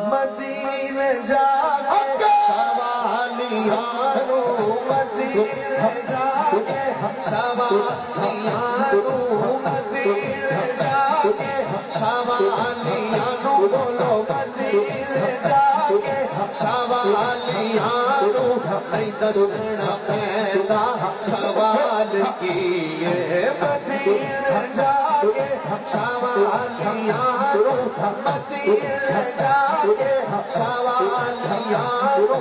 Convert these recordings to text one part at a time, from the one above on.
मदीने जाके सवालियानो मदीने जाके सवालियानो मदीने जाके सवालियानो बोलो मदीने जाके सवालियानो नहीं दसना पैदा सवाल किए मदीने जाके सवालियानो मदीने जाके सवालियानो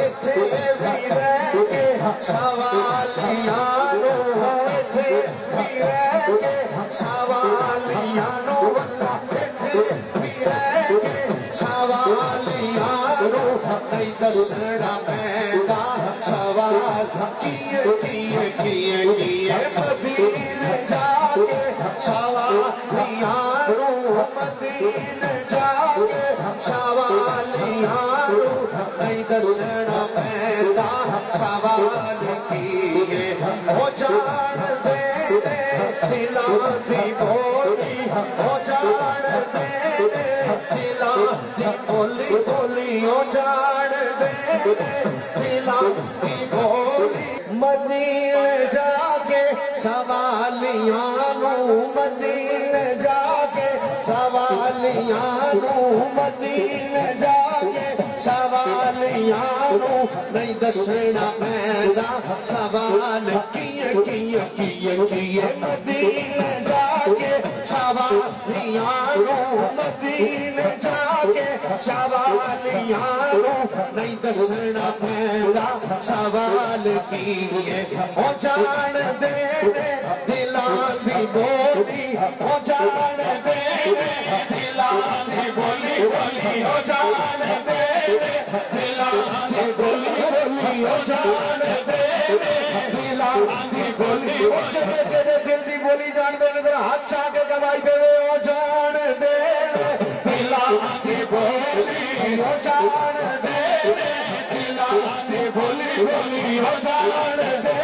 इत्थे भी रह के सवालियानो इत्थे भी रह के सवालियानो इत्थे भी रह के सवालियानो नहीं दसना पैदा सवाल किए किए किए किए मदीने जाके सवालियानो मदीने जाके सवालियानो नहीं दसना पैदा सवाल किए हो जान दे दिलां दी बोली हो जान दे दिलां दी बोली बोली हो जान दे दिलां दी बोली मदीने जाके सवालियानो मदीने जाके सवालियानो मदीने जाके सवालियानो नहीं दसना पैदा सवाल किए किए किए किए मदीने जाके सवालियानो मदीने जाके सवालियानो नहीं दसना पैदा सवाल किए हो जान दे दिलां दी बोली हो जान दे दिलां दी बोली बोली हो जान दे दिलां दी बोली बोली हो जान दे दिलां दी बोली हो चले चले दिल दी बोली जान दे हाथ छा के गवाई दे हो जान दे दिलां दी बोली हो जान दे दिलां दी बोली बोली हो जान दे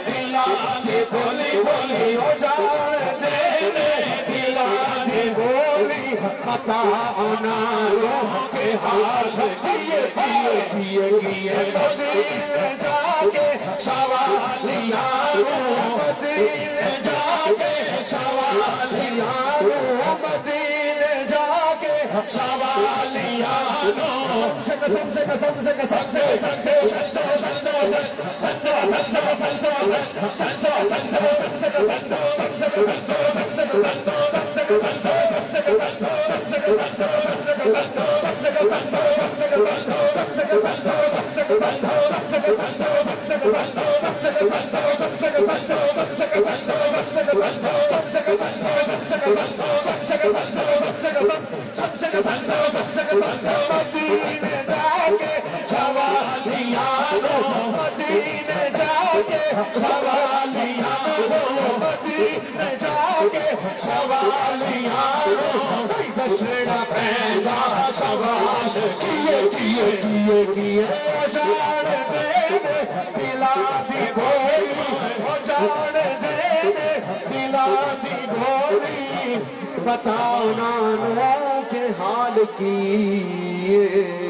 दिलां दी बोली बोली हो जान दे दिलां दी बोली पता होना रोह के हाल किए किए किए किए मदीने जाके सवालियानो मदीने जाके सवालियानो मदीने जाके सवालियानो सबसे सबसे सबसे सबसे मदीने जाके सवालियानो मदीने जाके सवालियानो मदीने जाके सवालियानो नहीं दसना पैदा सवाल किए किए किए किए हो जान दे दिलां दी बोली हो जान दे दिलां दी बोली बताओ नानों के हाल की